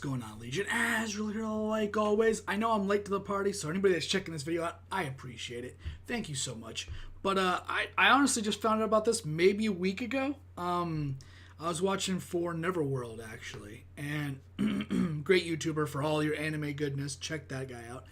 going on, Legion? Azrael here like always. I know I'm late to the party, so anybody that's checking this video out, I appreciate it. Thank you so much. But I honestly just found out about this maybe a week ago. I was watching For Neverworld, actually. And great YouTuber for all your anime goodness. Check that guy out.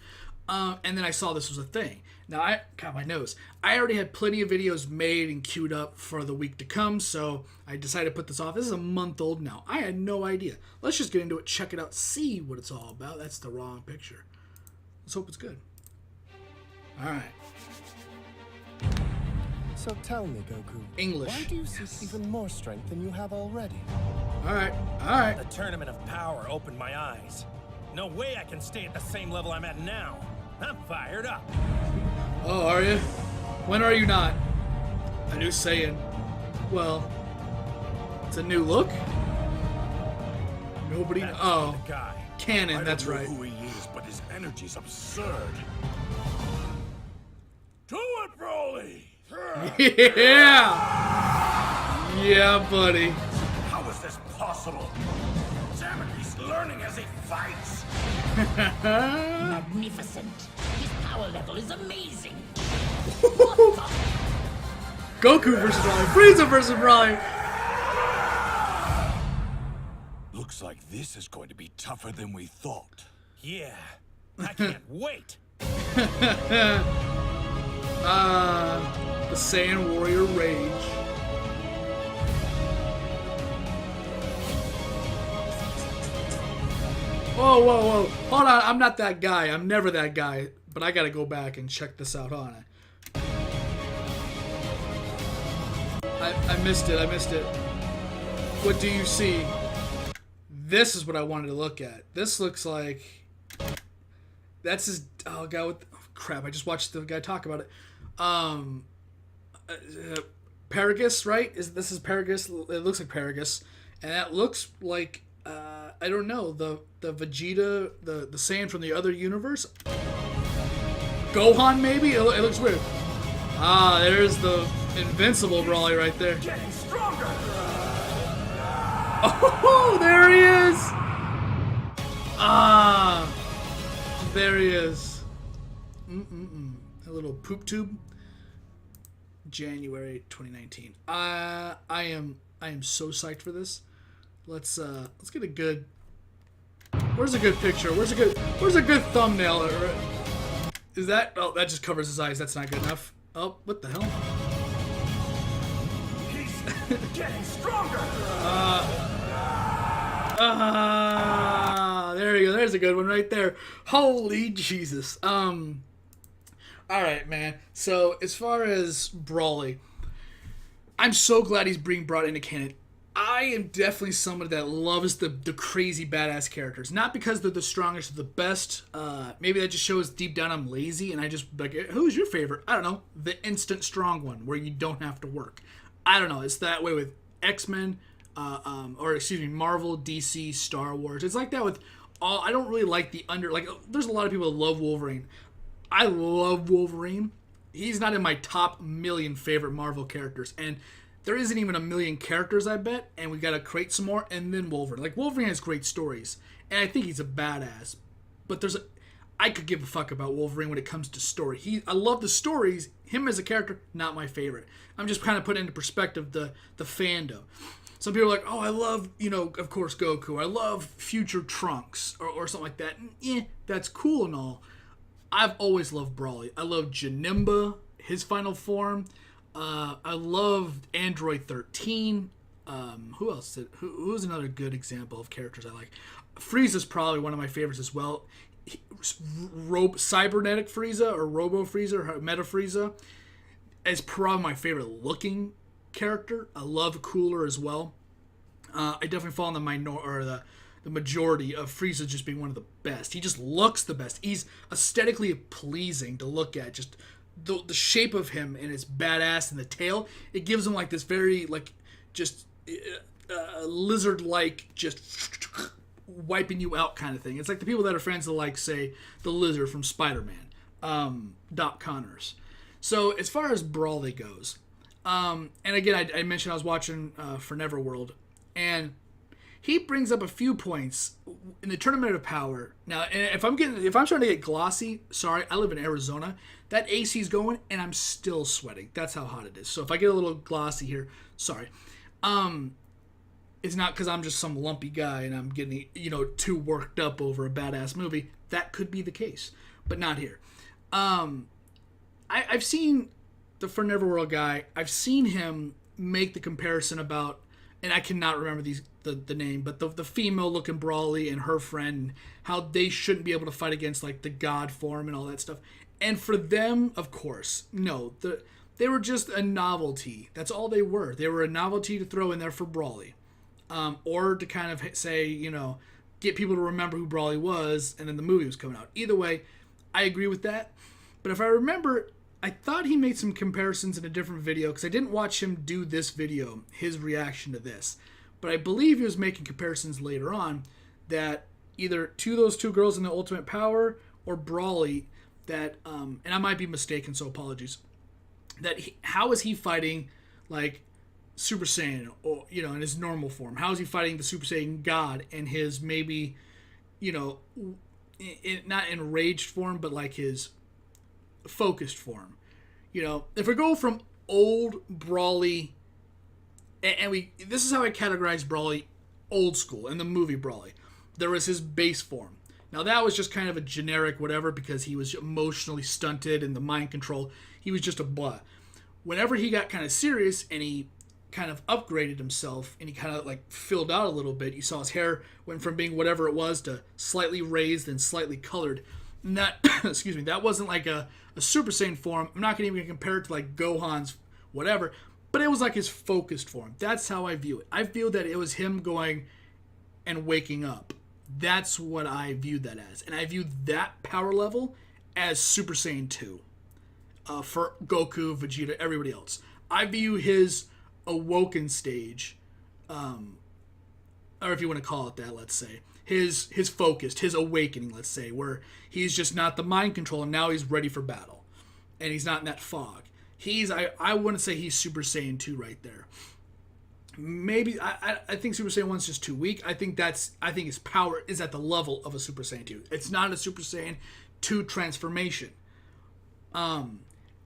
And then I saw this was a thing. Now, I got my nose. I already had plenty of videos made and queued up for the week to come, so I decided to put this off. This is a month old now. I had no idea. Let's just get into it, check it out, see what it's all about. That's the wrong picture. Let's hope it's good. All right. So tell me, Goku. English. Why do you seek even more strength than you have already? All right. All right. The Tournament of Power opened my eyes. No way I can stay at the same level I'm at now. I'm fired up. Oh, are you? When are you not? A new Saiyan. Well, it's a new look? Nobody... That's Oh, the guy. Canon, that's right. I don't know who he is, but his energy's absurd. To it, Broly! Yeah! Yeah, buddy. How is this possible? Damn it, he's learning as he fights! Magnificent. His power level is amazing. Goku versus Broly. Frieza versus Broly. Looks like this is going to be tougher than we thought. Yeah, I can't wait. The Saiyan Warrior Rage. Whoa, whoa, whoa. Hold on, I'm not that guy. I'm never that guy. But I gotta go back and check this out on it. I missed it, I missed it. What do you see? This is what I wanted to look at. This looks like... That's his... Oh, guy with... Oh, crap, I just watched the guy talk about it. Paragus, right? This is Paragus. It looks like Paragus. And that looks like... I don't know, the Vegeta, the Saiyan from the other universe? Gohan, maybe? It looks weird. Ah, there's the invincible Broly right there. Getting stronger! Oh, there he is! Ah, there he is. A little poop tube. January 2019. I am so psyched for this. Let's get a good. Where's a good picture? Where's a good thumbnail? Is that? Oh, that just covers his eyes. That's not good enough. Oh, what the hell? He's getting stronger! There you go. There's a good one right there. Holy Jesus. All right, man. So as far as Broly, I'm so glad he's being brought into canon. I am definitely someone that loves the crazy badass characters. Not because they're the strongest or the best. Maybe that just shows deep down I'm lazy and I just like, who's your favorite? I don't know. The instant strong one where you don't have to work. I don't know. It's that way with X-Men, Marvel, DC, Star Wars. It's like that with all. I don't really like there's a lot of people that love Wolverine. I love Wolverine. He's not in my top million favorite Marvel characters. And there isn't even a million characters, I bet, and we gotta create some more, and then Wolverine. Like, Wolverine has great stories, and I think he's a badass. But I could give a fuck about Wolverine when it comes to story. I love the stories. Him as a character, not my favorite. I'm just kind of putting into perspective the fandom. Some people are like, oh, I love, of course, Goku. I love Future Trunks, or something like that. And, that's cool and all. I've always loved Broly. I love Janemba, his final form. I loved Android 13. Who else? Who's another good example of characters I like? Frieza's probably one of my favorites as well. Cybernetic Frieza or Robo Frieza or Meta Frieza is probably my favorite looking character. I love Cooler as well. I definitely fall in the majority of Frieza just being one of the best. He just looks the best. He's aesthetically pleasing to look at. Just the shape of him and his badass and the tail, it gives him like this very lizard-like, just wiping you out kind of thing. It's like the people that are friends of, like, say, the Lizard from Spider-Man, Doc Connors. So as far as Broly goes, and again, I mentioned I was watching For Neverworld, and he brings up a few points in the Tournament of Power. Now, if I'm trying to get glossy, sorry, I live in Arizona. That AC's going, and I'm still sweating. That's how hot it is. So if I get a little glossy here, sorry. It's not because I'm just some lumpy guy and I'm getting, too worked up over a badass movie. That could be the case, but not here. I've seen the For Neverworld guy. I've seen him make the comparison about, and I cannot remember the name, but the female-looking Brawly and her friend, how they shouldn't be able to fight against like the god form and all that stuff. And for them, of course, no, they were just a novelty. That's all they were. They were a novelty to throw in there for Brawly. Or to kind of say, get people to remember who Brawly was, and then the movie was coming out. Either way, I agree with that. But if I remember, I thought he made some comparisons in a different video, because I didn't watch him do this video, his reaction to this. But I believe he was making comparisons later on that either to those two girls in the Ultimate Power or Brawly, that, and I might be mistaken, so apologies, that how is he fighting, like, Super Saiyan, or in his normal form? How is he fighting the Super Saiyan God in his maybe, not enraged form, but like his focused form? If we go from old Brawly, and this is how I categorize Brawly, old school in the movie Brawly. There was his base form. Now that was just kind of a generic whatever because he was emotionally stunted and the mind control. He was just a blah. Whenever he got kind of serious and he kind of upgraded himself and he kind of like filled out a little bit. You saw his hair went from being whatever it was to slightly raised and slightly colored. And that, excuse me, that wasn't like a Super Saiyan form. I'm not going to even compare it to like Gohan's whatever, but it was like his focused form. That's how I view it. I feel that it was him going and waking up. That's what I viewed that as. And I view that power level as Super Saiyan 2 for Goku, Vegeta, everybody else. I view his awoken stage, or if you want to call it that, let's say his focused, his awakening, let's say, where he's just not the mind control and now he's ready for battle and he's not in that fog. I wouldn't say he's Super Saiyan 2 right there. Maybe I think Super Saiyan 1's just too weak. I think his power is at the level of a Super Saiyan 2. It's not a Super Saiyan 2 transformation. And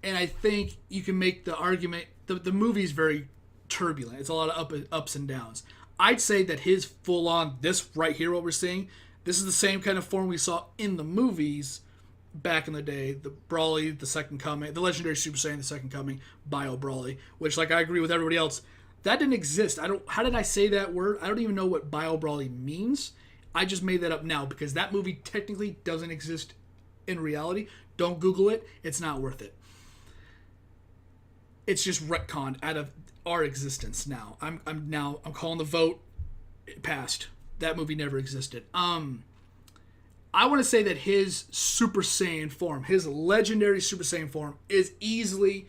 I think you can make the argument the movie's very turbulent. It's a lot of ups and downs. I'd say that his full-on, this right here, what we're seeing, this is the same kind of form we saw in the movies back in the day. The Brawly, the Second Coming, the Legendary Super Saiyan, the Second Coming, Bio Brawly, which, like, I agree with everybody else, that didn't exist. How did I say that word? I don't even know what Bio Brawly means. I just made that up now because that movie technically doesn't exist in reality. Don't Google it. It's not worth it. It's just retconned out of our existence now. I'm calling the vote. It passed. That movie never existed. I want to say that his Super Saiyan form, his legendary Super Saiyan form, is easily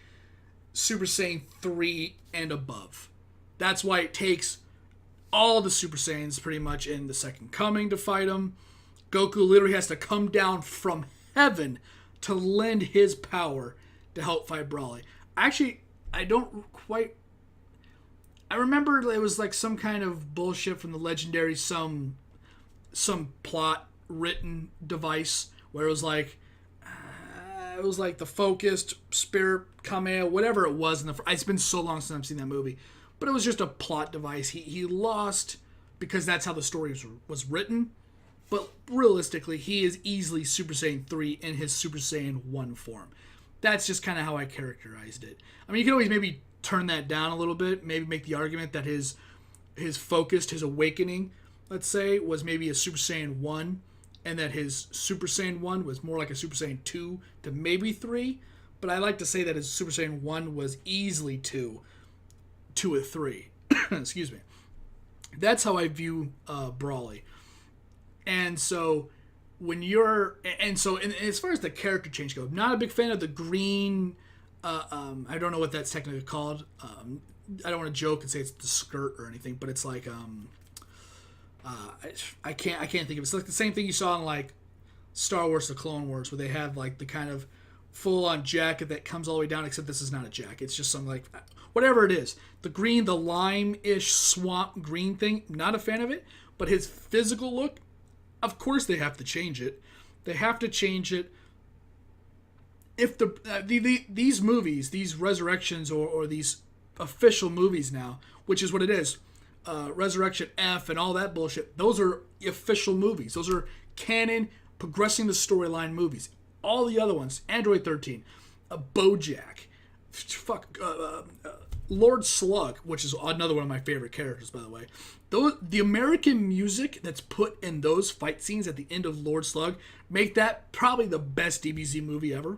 Super Saiyan 3 and above. That's why it takes all the Super Saiyans pretty much in the Second Coming to fight him. Goku literally has to come down from heaven to lend his power to help fight Brawly. Actually, I remember it was like some kind of bullshit from the Legendary, some plot written device where it was like the focused spirit Kamea, whatever it was. It's been so long since I've seen that movie, but it was just a plot device. He lost because that's how the story was written. But realistically, he is easily Super Saiyan 3 in his Super Saiyan 1 form. That's just kind of how I characterized it. I mean, you can always maybe turn that down a little bit, maybe make the argument that his focused, his awakening, let's say, was maybe a Super Saiyan 1, and that his Super Saiyan 1 was more like a Super Saiyan 2 to maybe 3, but I like to say that his Super Saiyan 1 was easily 2 to 3. Excuse me. That's how I view Brawly. And so as far as the character change goes, not a big fan of the green. I don't know what that's technically called. I don't want to joke and say it's the skirt or anything, but it's like I can't think of it. It's like the same thing you saw in like Star Wars: The Clone Wars, where they have like the kind of full-on jacket that comes all the way down. Except this is not a jacket; it's just some like whatever it is. The green, the lime-ish swamp green thing, not a fan of it. But his physical look, of course they have to change it. They have to change it. If these movies, these resurrections or these official movies now, which is what it is, Resurrection F and all that bullshit, those are official movies. Those are canon, progressing the storyline movies. All the other ones, Android 13, BoJack, Lord Slug, which is another one of my favorite characters, by the way. The American music that's put in those fight scenes at the end of Lord Slug make that probably the best DBZ movie ever.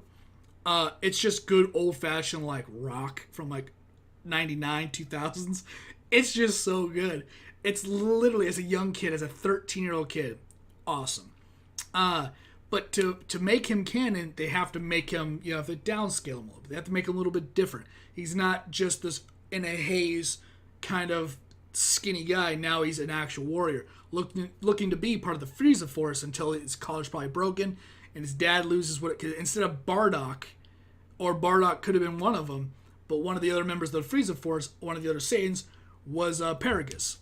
It's just good old-fashioned like rock from like 99, 2000s. It's just so good. It's literally, as a young kid, as a 13-year-old kid, awesome. But to make him canon, they have to make him, have to downscale him a little bit. They have to make him a little bit different. He's not just this in a haze kind of skinny guy. Now he's an actual warrior, looking to be part of the Frieza Force until his collar's probably broken and his dad loses instead of Bardock, or Bardock could have been one of them, but one of the other members of the Frieza Force, one of the other Saiyans, was Paragus.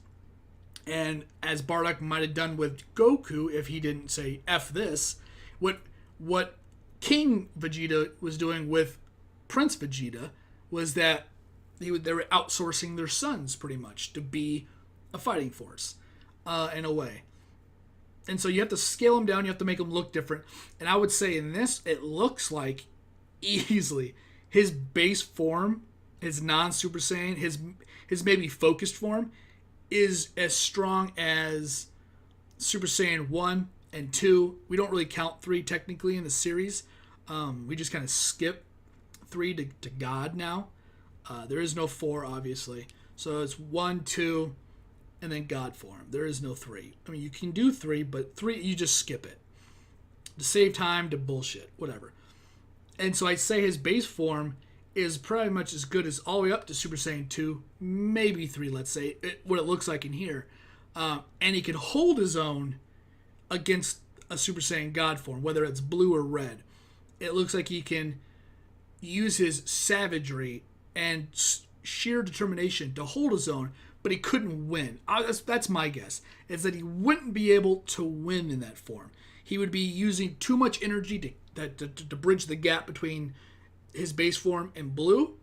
And as Bardock might have done with Goku if he didn't say F this, what King Vegeta was doing with Prince Vegeta was that they were outsourcing their sons pretty much to be a fighting force in a way. And so you have to scale them down, you have to make them look different. And I would say in this, it looks like easily his base form, his non-Super Saiyan, his maybe focused form, is as strong as Super Saiyan 1 and 2. We don't really count 3 technically in the series. We just kind of skip 3 to God now. There is no 4, obviously. So it's 1, 2, and then God form. There is no 3. I mean, you can do 3, but 3, you just skip it. To save time, to bullshit, whatever. And so I say his base form is pretty much as good as all the way up to Super Saiyan 2, maybe 3, let's say, what it looks like in here. And he can hold his own against a Super Saiyan God form, whether it's blue or red. It looks like he can use his savagery and sheer determination to hold his own, but he couldn't win. That's my guess, is that he wouldn't be able to win in that form. He would be using too much energy to bridge the gap between his base form and blue,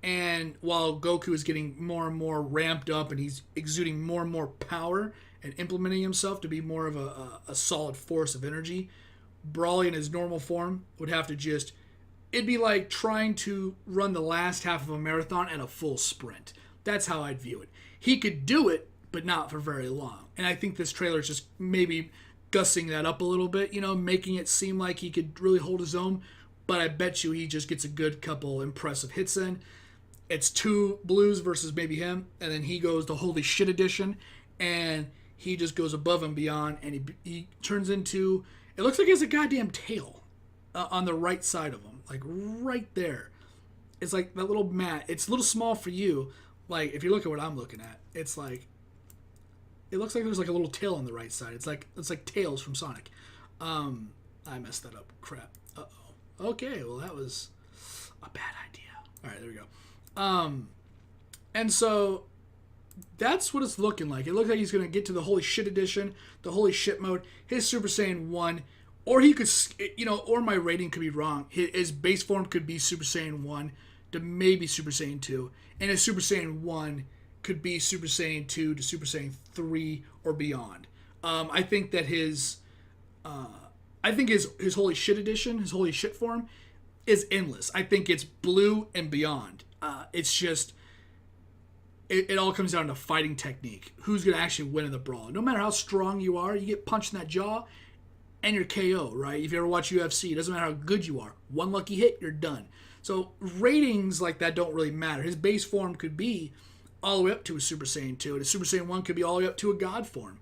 and while Goku is getting more and more ramped up and he's exuding more and more power and implementing himself to be more of a solid force of energy, Broly in his normal form would have to just... It'd be like trying to run the last half of a marathon at a full sprint. That's how I'd view it. He could do it, but not for very long. And I think this trailer is just maybe gussing that up a little bit, making it seem like he could really hold his own. But I bet you he just gets a good couple impressive hits in. It's 2 blues versus maybe him, and then he goes the holy shit edition, and he just goes above and beyond, and he turns into... It looks like he has a goddamn tail on the right side of him. Like, right there. It's like that little mat. It's a little small for you. Like, if you look at what I'm looking at, it's like... It looks like there's like a little tail on the right side. It's like Tails from Sonic. I messed that up. Crap. Uh-oh. Okay, well, that was a bad idea. All right, there we go. And so that's what it's looking like. It looks like he's going to get to the holy shit edition, the holy shit mode, his Super Saiyan 1, or he could, or my rating could be wrong. His base form could be Super Saiyan 1 to maybe Super Saiyan 2, and his Super Saiyan 1 could be Super Saiyan 2 to Super Saiyan 3 or beyond. I think that his holy shit edition, his holy shit form, is endless. I think it's blue and beyond. It's just, it all comes down to fighting technique. Who's going to actually win in the brawl? No matter how strong you are, you get punched in that jaw and you're KO, right? If you ever watch UFC, it doesn't matter how good you are. One lucky hit, you're done. So ratings like that don't really matter. His base form could be all the way up to a Super Saiyan 2, and a Super Saiyan 1 could be all the way up to a God form.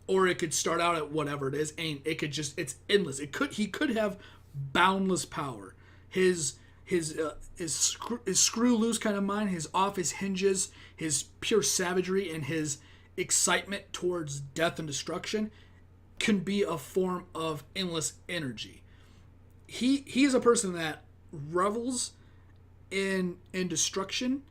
Or it could start out at whatever it is, and it could just, it's endless. He could have boundless power. His screw loose kind of mind, his off his hinges, his pure savagery, and his excitement towards death and destruction can be a form of endless energy. He is a person that revels in Destruction.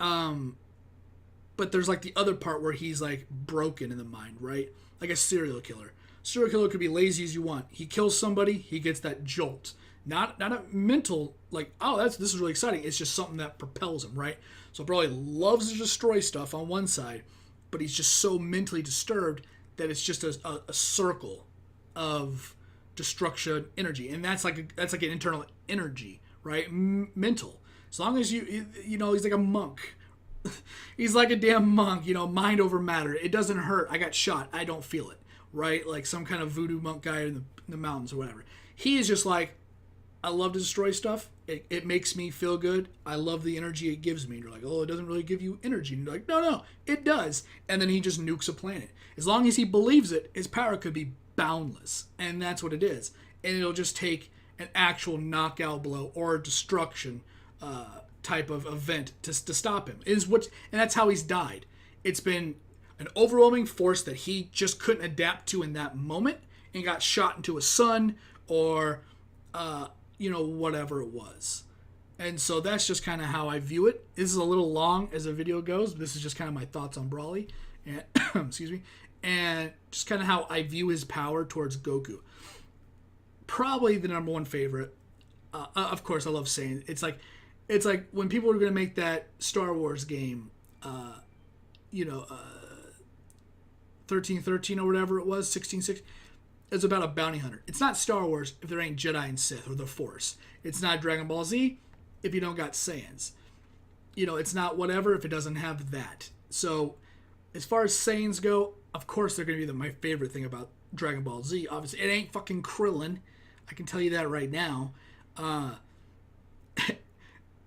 But there's like the other part where he's like broken in the mind, right? Like a serial killer. Serial killer could be lazy as you want. He kills somebody, he gets that jolt. Not a mental, like, oh, this is really exciting. It's just something that propels him, right? So Broly loves to destroy stuff on one side, but he's just so mentally disturbed that it's just a circle of destruction energy. And that's like an internal energy, right? Mental. As long as you know, he's like a monk. He's like a damn monk, you know, mind over matter. It doesn't hurt. I got shot. I don't feel it, right? Like some kind of voodoo monk guy in the mountains or whatever. He is just like, I love to destroy stuff. It makes me feel good. I love the energy it gives me. And you're like, oh, it doesn't really give you energy. And you're like, no, it does. And then he just nukes a planet. As long as he believes it, his power could be boundless. And that's what it is. And it'll just take an actual knockout blow or destruction type of event to stop him. And that's how he's died. It's been an overwhelming force that he just couldn't adapt to in that moment and got shot into a sun or whatever it was. And so that's just kind of how I view it. This is a little long as a video goes, but this is just kind of my thoughts on Broly. And excuse me. And just kind of how I view his power towards Goku. Probably the number one favorite. Of course, I love Saiyan. It's like when people were going to make that Star Wars game, 1313 or whatever it was, 1660. It's about a bounty hunter. It's not Star Wars if there ain't Jedi and Sith or the Force. It's not Dragon Ball Z if you don't got Saiyans. It's not whatever if it doesn't have that. So, as far as Saiyans go, of course they're going to be my favorite thing about Dragon Ball Z. Obviously, it ain't fucking Krillin. I can tell you that right now.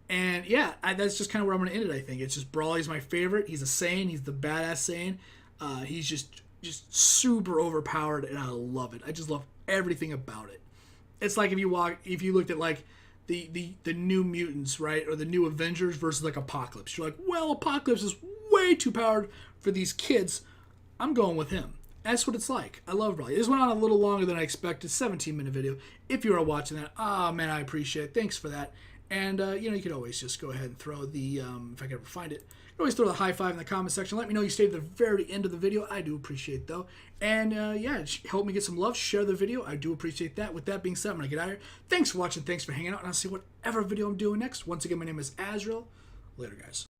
And yeah, that's just kind of where I'm going to end it, I think. It's just Broly's my favorite. He's a Saiyan. He's the badass Saiyan. He's just super overpowered, and I love it. I just love everything about it. It's like if you looked at like the New Mutants, right, or the New Avengers versus like Apocalypse. You're like, well, Apocalypse is way too powered for these kids. I'm going with him. That's what it's like. I love Broly. This went on a little longer than I expected. 17-minute video. If you are watching that, man, I appreciate it. Thanks for that. And you could always just go ahead and throw the if I can ever find it. You can always throw the high five in the comment section. Let me know you stayed to the very end of the video. I do appreciate it, though. And help me get some love. Share the video. I do appreciate that. With that being said, I'm gonna get out of here. Thanks for watching. Thanks for hanging out. And I'll see whatever video I'm doing next. Once again, my name is Azrael. Later, guys.